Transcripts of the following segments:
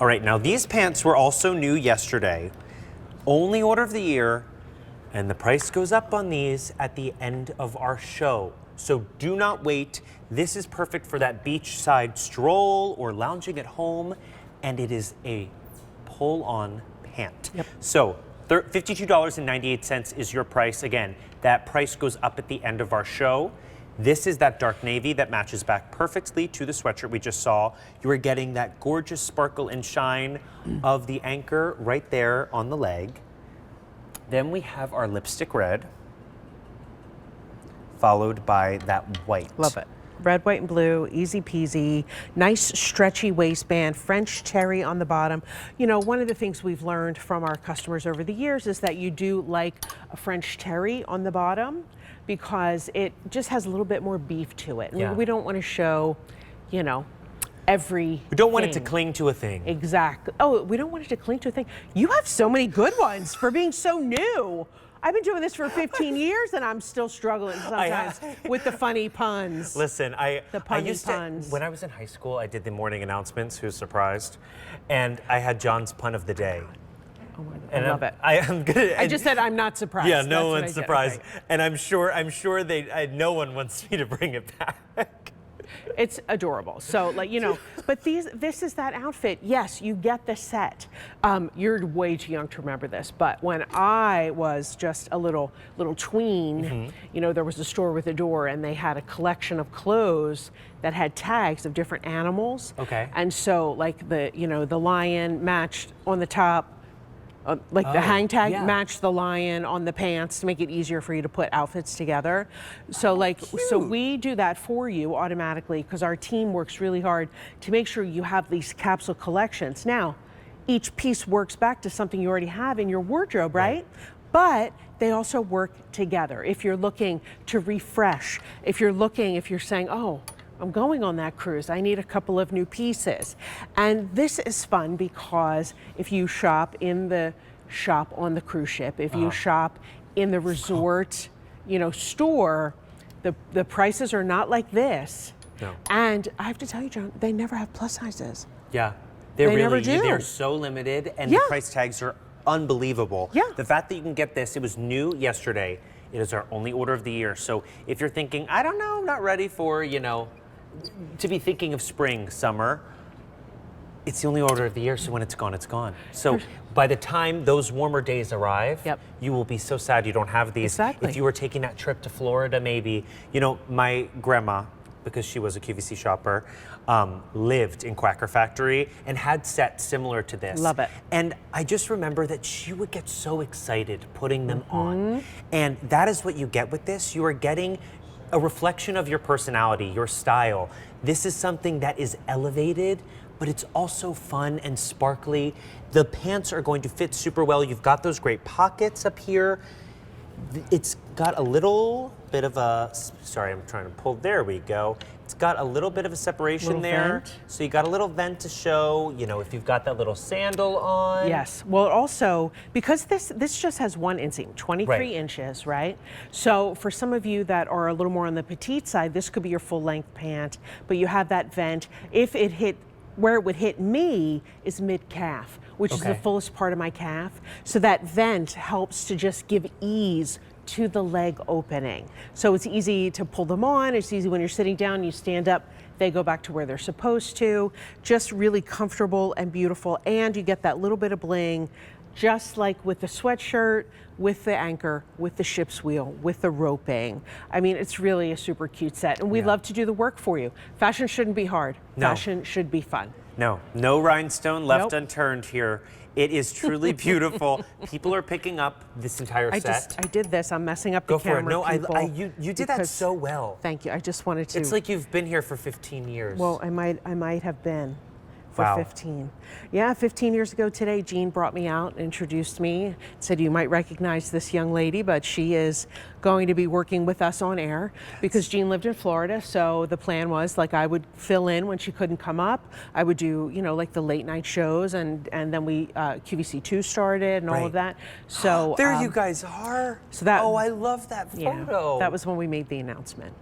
All right, now these pants were also new yesterday. Only order of the year, and the price goes up on these at the end of our show. So do not wait. This is perfect for that beachside stroll or lounging at home, and it is a pull-on pant. Yep. So $52.98 is your price. Again, that price goes up at the end of our show. This is that dark navy that matches back perfectly to the sweatshirt we just saw. You are getting that gorgeous sparkle and shine of the anchor right there on the leg. Then we have our lipstick red, followed by that white. Love it. Red, white, and blue, easy peasy, nice stretchy waistband, French terry on the bottom. You know, one of the things we've learned from our customers over the years is that you do like a French terry on the bottom because it just has a little bit more beef to it. And Yeah. we don't want to show, you know, every We don't want it to cling to a thing. Exactly. Oh, we don't want it to cling to a thing. You have so many good ones for being so new. I've been doing this for 15 years and I'm still struggling sometimes with the funny puns. Listen, I used puns. to, when I was in high school, I did the morning announcements, who's surprised? And I had John's pun of the day. Oh my God, And I love it. I'm good. I just said I'm not surprised. Yeah, no That's what one's I did. surprised. Okay. And I'm sure no one wants me to bring it back. It's adorable. So, like, you know, but this is that outfit. Yes, you get the set. You're way too young to remember this, but when I was just a little tween, you know, there was a store with a door and they had a collection of clothes that had tags of different animals. Okay. And so, like, the lion matched on the top. The hang tag matched the lion on the pants to make it easier for you to put outfits together. So so we do that for you automatically because our team works really hard to make sure you have these capsule collections. Now, each piece works back to something you already have in your wardrobe, right? But they also work together. If you're looking to refresh, if you're saying, oh, I'm going on that cruise, I need a couple of new pieces. And this is fun because if you shop in the shop on the cruise ship, if you shop in the resort, you know, store, the prices are not like this. No. And I have to tell you, John, they never have plus sizes. Yeah. They never do. They're so limited and the price tags are unbelievable. Yeah. The fact that you can get this, it was new yesterday. It is our only order of the year. So if you're thinking, I don't know, I'm not ready for, you know, to be thinking of spring, summer, it's the only order of the year, so when it's gone, it's gone. So by the time those warmer days arrive, you will be so sad you don't have these. Exactly. If you were taking that trip to Florida, maybe, you know, my grandma, because she was a QVC shopper, lived in Quacker Factory and had sets similar to this. Love it. And I just remember that she would get so excited putting them on. And that is what you get with this. You are getting a reflection of your personality, your style. This is something that is elevated, but it's also fun and sparkly. The pants are going to fit super well. You've got those great pockets up here. It's got a little bit of a, sorry, I'm trying to pull, there we go. It's got a little bit of a separation there. Vent. So you got a little vent to show, you know, if you've got that little sandal on. Yes. Well, also, because this just has one inseam, 23 inches, right? So for some of you that are a little more on the petite side, this could be your full length pant, but you have that vent. If it hit, where it would hit me is mid-calf, which is the fullest part of my calf. So that vent helps to just give ease to the leg opening. So it's easy to pull them on. It's easy when you're sitting down, you stand up, they go back to where they're supposed to. Just really comfortable and beautiful. And you get that little bit of bling, just like with the sweatshirt, with the anchor, with the ship's wheel, with the roping. I mean, it's really a super cute set. And we love to do the work for you. Fashion shouldn't be hard. No. Fashion should be fun. No, no rhinestone left unturned here. It is truly beautiful. People are picking up this entire set. I did this. I'm messing up the Go for camera. it. No, people, you did that so well. Thank you. I just wanted to. It's like you've been here for 15 years. Well, I might have been for 15. Yeah, 15 years ago today, Jean brought me out, introduced me, said you might recognize this young lady, but she is going to be working with us on air because Jean lived in Florida. So the plan was like I would fill in when she couldn't come up. I would do, you know, like the late night shows and then we QVC2 started and all of that. So there you guys are. So that, oh, I love that photo. Yeah, that was when we made the announcement.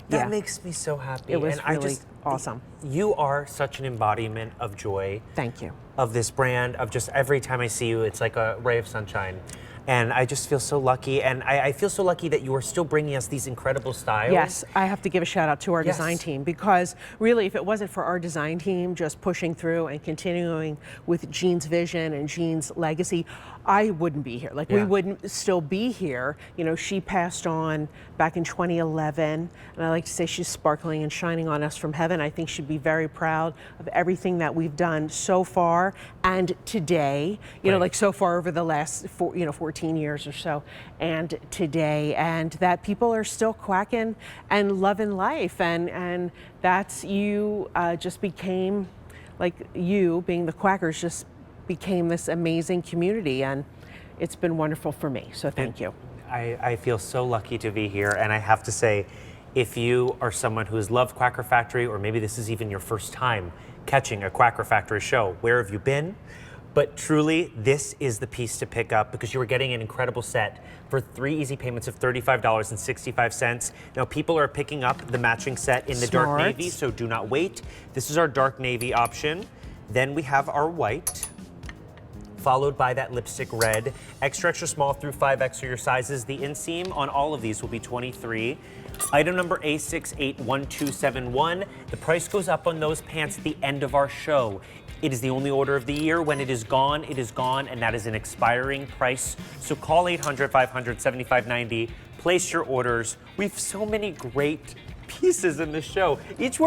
That makes me so happy. It was and really awesome. You are such an embodiment of joy. Thank you. Of this brand, of just every time I see you, it's like a ray of sunshine. And I just feel so lucky, and I feel so lucky that you are still bringing us these incredible styles. Yes, I have to give a shout out to our design team, because really, if it wasn't for our design team just pushing through and continuing with Jean's vision and Jean's legacy, I wouldn't be here. Like, we wouldn't still be here. You know, she passed on back in 2011, and I like to say she's sparkling and shining on us from heaven. I think she'd be very proud of everything that we've done so far and today, you know, like so far over the last 14 years or so, and today, and that people are still quacking and loving life, and that's you just became, like, you being the Quackers just became this amazing community, and it's been wonderful for me, so thank you. I feel so lucky to be here, and I have to say, if you are someone who has loved Quacker Factory, or maybe this is even your first time catching a Quacker Factory show, where have you been? But truly, this is the piece to pick up, because you are getting an incredible set for 3 easy payments of $35.65. Now, people are picking up the matching set in the dark navy, so do not wait. This is our dark navy option. Then we have our white, followed by that lipstick red. Extra, extra small through 5X are your sizes. The inseam on all of these will be 23. Item number A681271. The price goes up on those pants at the end of our show. It is the only order of the year. When it is gone, and that is an expiring price. So call 800-500-7590. Place your orders. We have so many great pieces in the show. Each one